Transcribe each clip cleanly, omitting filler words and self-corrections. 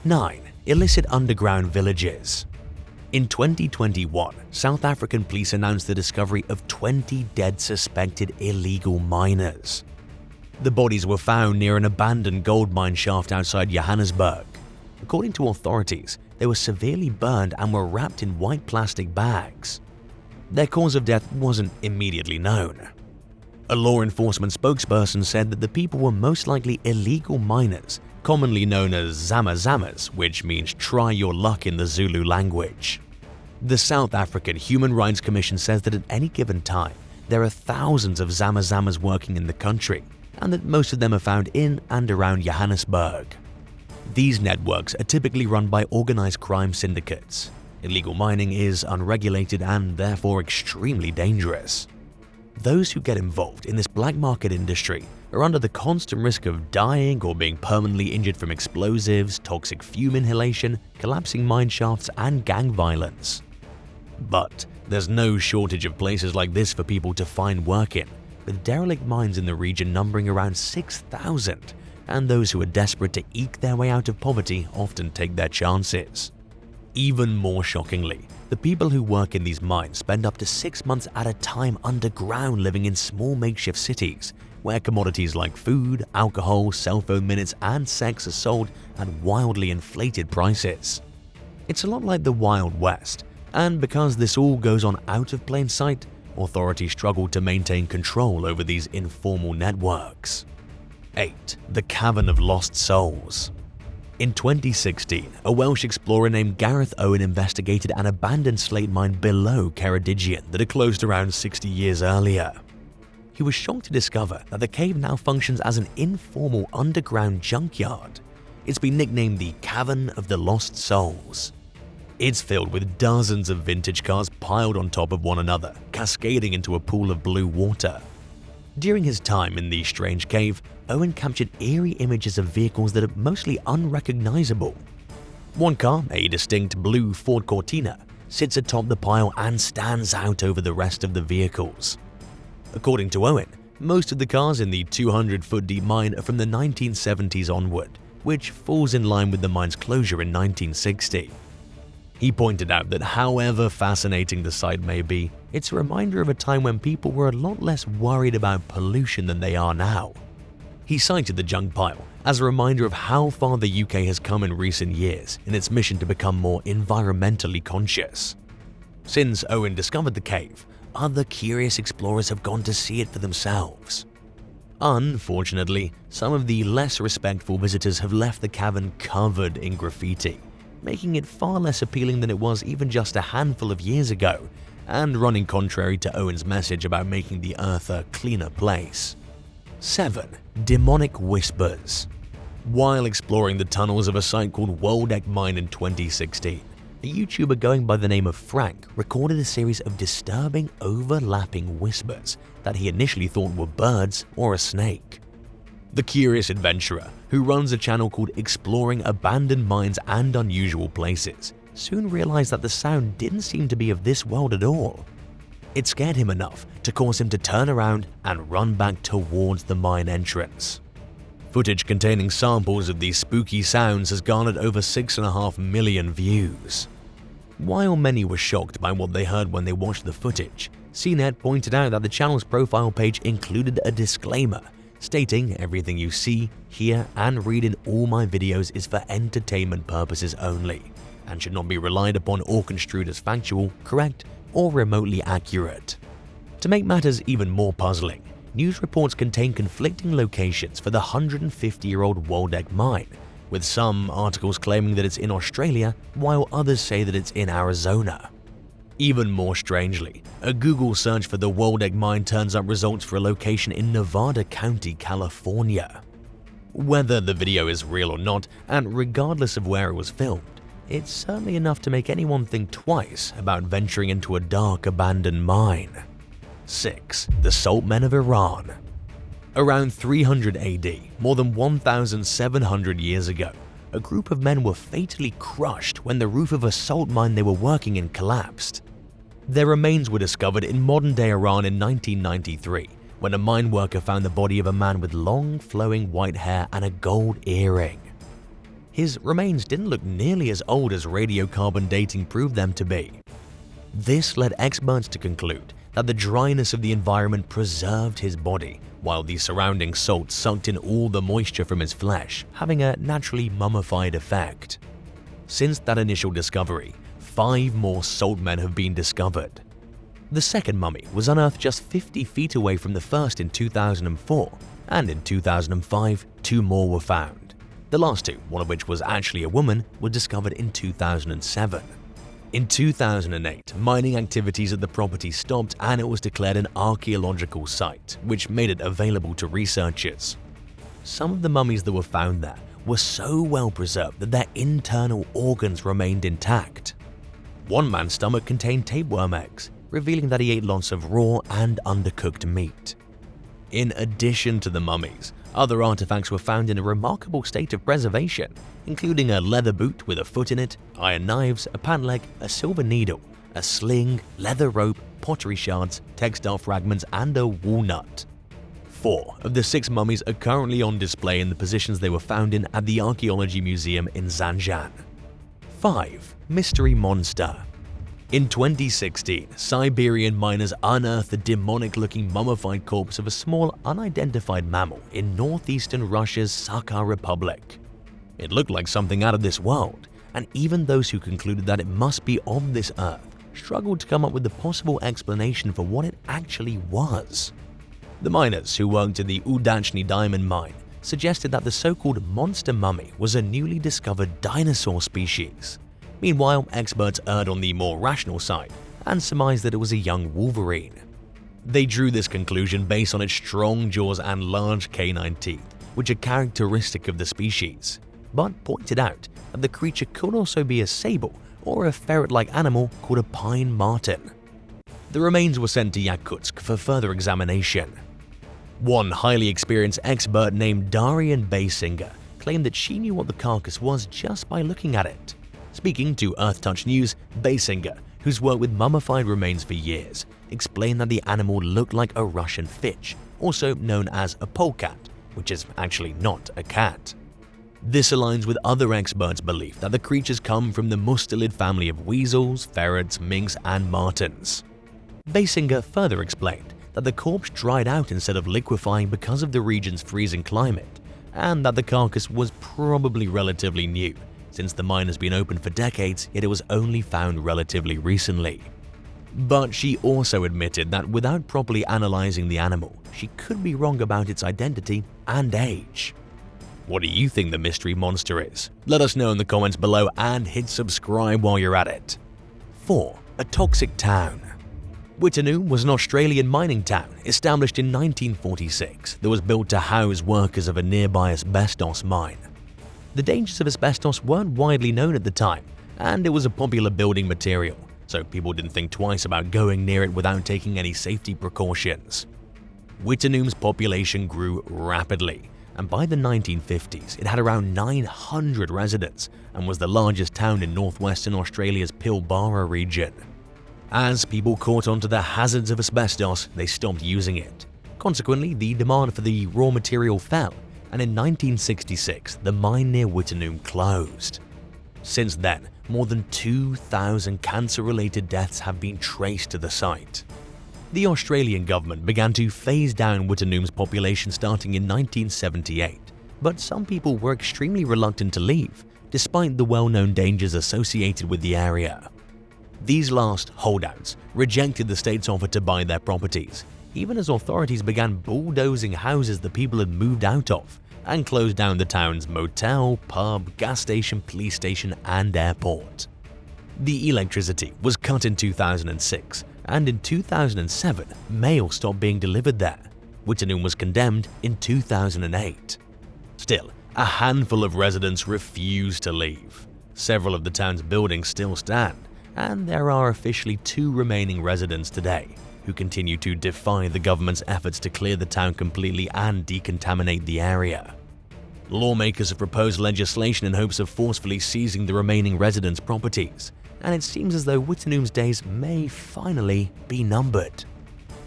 9. Illicit underground villages. In 2021, South African police announced the discovery of 20 dead suspected illegal miners. The bodies were found near an abandoned gold mine shaft outside Johannesburg. According to authorities, they were severely burned and were wrapped in white plastic bags. Their cause of death wasn't immediately known. A law enforcement spokesperson said that the people were most likely illegal miners, commonly known as zama-zamas, which means try your luck in the Zulu language. The South African Human Rights Commission says that at any given time, there are thousands of zama-zamas working in the country, and that most of them are found in and around Johannesburg. These networks are typically run by organized crime syndicates. Illegal mining is unregulated and therefore extremely dangerous. Those who get involved in this black market industry are under the constant risk of dying or being permanently injured from explosives, toxic fume inhalation, collapsing mine shafts, and gang violence. But there's no shortage of places like this for people to find work in, with derelict mines in the region numbering around 6,000, and those who are desperate to eke their way out of poverty often take their chances. Even more shockingly, the people who work in these mines spend up to 6 months at a time underground living in small makeshift cities, where commodities like food, alcohol, cell phone minutes, and sex are sold at wildly inflated prices. It's a lot like the Wild West, and because this all goes on out of plain sight, authorities struggle to maintain control over these informal networks. 8. The Cavern of Lost Souls. In 2016, a Welsh explorer named Gareth Owen investigated an abandoned slate mine below Ceredigion that had closed around 60 years earlier. He was shocked to discover that the cave now functions as an informal underground junkyard. It's been nicknamed the Cavern of the Lost Souls. It's filled with dozens of vintage cars piled on top of one another, cascading into a pool of blue water. During his time in the strange cave, Owen captured eerie images of vehicles that are mostly unrecognizable. One car, a distinct blue Ford Cortina, sits atop the pile and stands out over the rest of the vehicles. According to Owen, most of the cars in the 200-foot-deep mine are from the 1970s onward, which falls in line with the mine's closure in 1960. He pointed out that however fascinating the site may be, it's a reminder of a time when people were a lot less worried about pollution than they are now. He cited the junk pile as a reminder of how far the UK has come in recent years in its mission to become more environmentally conscious. Since Owen discovered the cave, other curious explorers have gone to see it for themselves. Unfortunately, some of the less respectful visitors have left the cavern covered in graffiti, making it far less appealing than it was even just a handful of years ago, and running contrary to Owen's message about making the Earth a cleaner place. 7. Demonic Whispers. While exploring the tunnels of a site called Waldeck Mine in 2016, a YouTuber going by the name of Frank recorded a series of disturbing overlapping whispers that he initially thought were birds or a snake. The curious adventurer, who runs a channel called Exploring Abandoned Mines and Unusual Places, soon realized that the sound didn't seem to be of this world at all. It scared him enough to cause him to turn around and run back towards the mine entrance. Footage containing samples of these spooky sounds has garnered over 6.5 million views. While many were shocked by what they heard when they watched the footage, CNET pointed out that the channel's profile page included a disclaimer stating everything you see, hear, and read in all my videos is for entertainment purposes only, and should not be relied upon or construed as factual, correct, or remotely accurate. To make matters even more puzzling, news reports contain conflicting locations for the 150-year-old Waldeck mine, with some articles claiming that it's in Australia while others say that it's in Arizona. Even more strangely, a Google search for the Waldeck mine turns up results for a location in Nevada County, California. Whether the video is real or not, and regardless of where it was filmed, it's certainly enough to make anyone think twice about venturing into a dark abandoned mine. 6. The Salt Men of Iran. Around 300 AD, more than 1,700 years ago, a group of men were fatally crushed when the roof of a salt mine they were working in collapsed. Their remains were discovered in modern-day Iran in 1993, when a mine worker found the body of a man with long, flowing white hair and a gold earring. his remains didn't look nearly as old as radiocarbon dating proved them to be. This led experts to conclude that the dryness of the environment preserved his body, while the surrounding salt sucked in all the moisture from his flesh, having a naturally mummified effect. Since that initial discovery, 5 more salt men have been discovered. The second mummy was unearthed just 50 feet away from the first in 2004, and in 2005, 2 more were found. The last 2, one of which was actually a woman, were discovered in 2007. In 2008, mining activities at the property stopped and it was declared an archaeological site, which made it available to researchers. Some of the mummies that were found there were so well preserved that their internal organs remained intact. One man's stomach contained tapeworm eggs, revealing that he ate lots of raw and undercooked meat. In addition to the mummies, other artifacts were found in a remarkable state of preservation, including a leather boot with a foot in it, iron knives, a pant leg, a silver needle, a sling, leather rope, pottery shards, textile fragments, and a walnut. 4 of the 6 mummies are currently on display in the positions they were found in at the Archaeology Museum in Zanjan. 5. Mystery Monster. In 2016, Siberian miners unearthed the demonic-looking mummified corpse of a small, unidentified mammal in northeastern Russia's Sakha Republic. It looked like something out of this world, and even those who concluded that it must be of this earth struggled to come up with the possible explanation for what it actually was. The miners who worked in the Udachny diamond mine suggested that the so-called monster mummy was a newly discovered dinosaur species. Meanwhile, experts erred on the more rational side and surmised that it was a young wolverine. They drew this conclusion based on its strong jaws and large canine teeth, which are characteristic of the species, but pointed out that the creature could also be a sable or a ferret-like animal called a pine marten. The remains were sent to Yakutsk for further examination. One highly experienced expert named Darian Basinger claimed that she knew what the carcass was just by looking at it. Speaking to EarthTouch News, Basinger, who's worked with mummified remains for years, explained that the animal looked like a Russian finch, also known as a polecat, which is actually not a cat. This aligns with other experts' belief that the creatures come from the mustelid family of weasels, ferrets, minks, and martens. Basinger further explained that the corpse dried out instead of liquefying because of the region's freezing climate, and that the carcass was probably relatively new, since the mine has been open for decades, yet it was only found relatively recently. But she also admitted that without properly analyzing the animal, she could be wrong about its identity and age. What do you think the mystery monster is? Let us know in the comments below and hit subscribe while you're at it. 4. A toxic town. Wittenoom was an Australian mining town established in 1946 that was built to house workers of a nearby asbestos mine. The dangers of asbestos weren't widely known at the time, and it was a popular building material, so people didn't think twice about going near it without taking any safety precautions. Wittenoom's population grew rapidly, and by the 1950s it had around 900 residents and was the largest town in northwestern Australia's Pilbara region. As people caught on to the hazards of asbestos, they stopped using it. Consequently, the demand for the raw material fell, and in 1966, the mine near Wittenoom closed. Since then, more than 2,000 cancer-related deaths have been traced to the site. The Australian government began to phase down Wittenoom's population starting in 1978, but some people were extremely reluctant to leave, despite the well-known dangers associated with the area. These last holdouts rejected the state's offer to buy their properties, even as authorities began bulldozing houses the people had moved out of and closed down the town's motel, pub, gas station, police station, and airport. The electricity was cut in 2006, and in 2007, mail stopped being delivered there. Wittenoom was condemned in 2008. Still, a handful of residents refused to leave. Several of the town's buildings still stand, and there are officially 2 remaining residents today who continue to defy the government's efforts to clear the town completely and decontaminate the area. Lawmakers have proposed legislation in hopes of forcefully seizing the remaining residents' properties, and it seems as though Wittenoom's days may finally be numbered.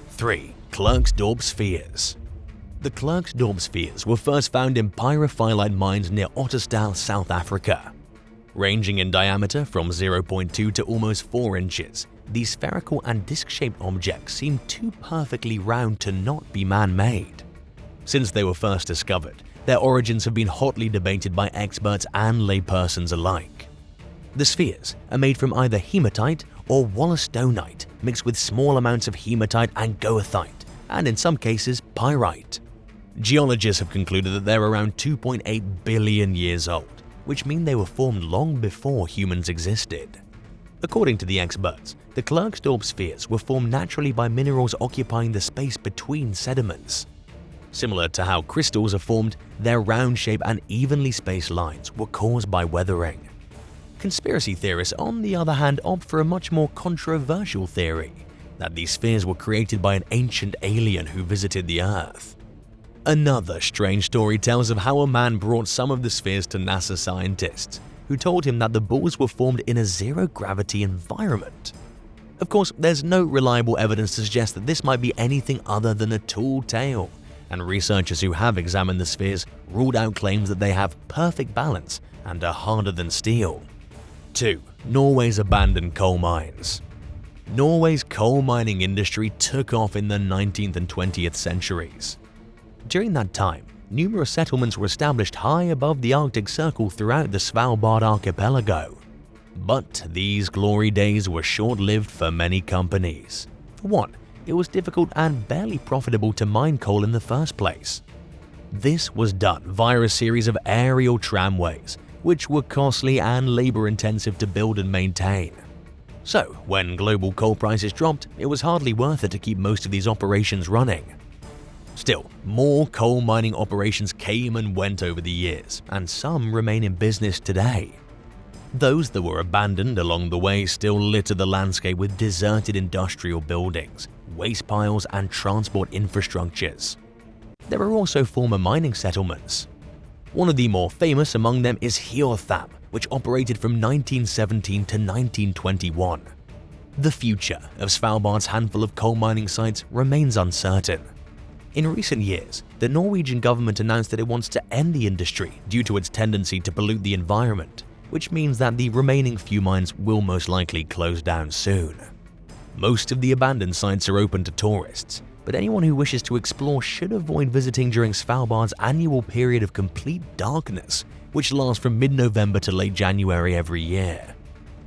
3. Klerksdorps fears. The Klerksdorps spheres were first found in pyrophyllite mines near Ottosdal, South Africa. Ranging in diameter from 0.2 to almost 4 inches, these spherical and disc-shaped objects seem too perfectly round to not be man-made. Since they were first discovered, their origins have been hotly debated by experts and laypersons alike. The spheres are made from either hematite or wollastonite mixed with small amounts of hematite and goethite, and in some cases pyrite. Geologists have concluded that they're around 2.8 billion years old, which mean they were formed long before humans existed. According to the experts, the Klerksdorps spheres were formed naturally by minerals occupying the space between sediments. Similar to how crystals are formed, their round shape and evenly spaced lines were caused by weathering. Conspiracy theorists, on the other hand, opt for a much more controversial theory, that these spheres were created by an ancient alien who visited the Earth. Another strange story tells of how a man brought some of the spheres to NASA scientists, who told him that the balls were formed in a zero-gravity environment. Of course, there's no reliable evidence to suggest that this might be anything other than a tall tale, and researchers who have examined the spheres ruled out claims that they have perfect balance and are harder than steel. 2. Norway's abandoned coal mines. Norway's coal mining industry took off in the 19th and 20th centuries. During that time, numerous settlements were established high above the Arctic Circle throughout the Svalbard archipelago. But these glory days were short-lived for many companies. For one, it was difficult and barely profitable to mine coal in the first place. This was done via a series of aerial tramways, which were costly and labor-intensive to build and maintain. So, when global coal prices dropped, it was hardly worth it to keep most of these operations running. Still, more coal mining operations came and went over the years, and some remain in business today. Those that were abandoned along the way still litter the landscape with deserted industrial buildings, waste piles, and transport infrastructures. There are also former mining settlements. One of the more famous among them is Hjortham, which operated from 1917 to 1921. The future of Svalbard's handful of coal mining sites remains uncertain. In recent years, the Norwegian government announced that it wants to end the industry due to its tendency to pollute the environment, which means that the remaining few mines will most likely close down soon. Most of the abandoned sites are open to tourists, but anyone who wishes to explore should avoid visiting during Svalbard's annual period of complete darkness, which lasts from mid-November to late January every year.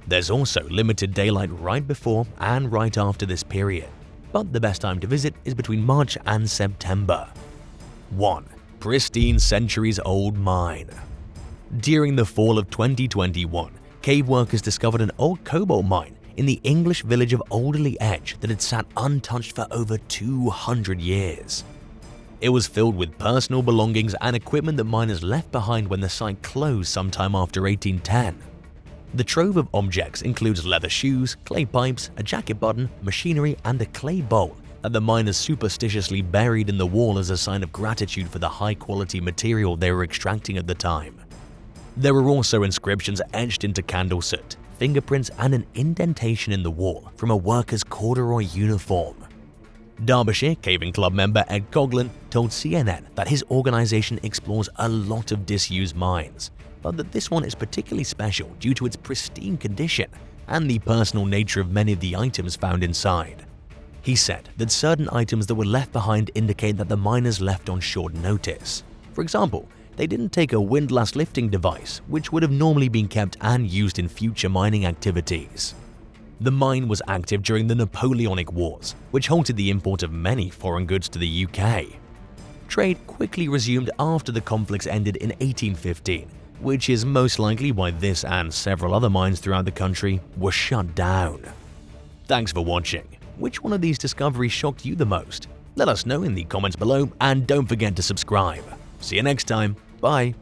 There's also limited daylight right before and right after this period, but the best time to visit is between March and September. 1. Pristine Centurys old mine. During the fall of 2021, cave workers discovered an old cobalt mine in the English village of Alderley Edge that had sat untouched for over 200 years. It was filled with personal belongings and equipment that miners left behind when the site closed sometime after 1810. The trove of objects includes leather shoes, clay pipes, a jacket button, machinery, and a clay bowl that the miners superstitiously buried in the wall as a sign of gratitude for the high-quality material they were extracting at the time. There were also inscriptions etched into candle soot, fingerprints, and an indentation in the wall from a worker's corduroy uniform. Derbyshire Caving Club member Ed Coughlin told CNN that his organization explores a lot of disused mines, but that this one is particularly special due to its pristine condition and the personal nature of many of the items found inside. He said that certain items that were left behind indicate that the miners left on short notice. For example, they didn't take a windlass lifting device, which would have normally been kept and used in future mining activities. The mine was active during the Napoleonic Wars, which halted the import of many foreign goods to the UK. Trade quickly resumed after the conflicts ended in 1815, which is most likely why this and several other mines throughout the country were shut down. Thanks for watching. Which one of these discoveries shocked you the most? Let us know in the comments below, and don't forget to subscribe. See you next time. Bye.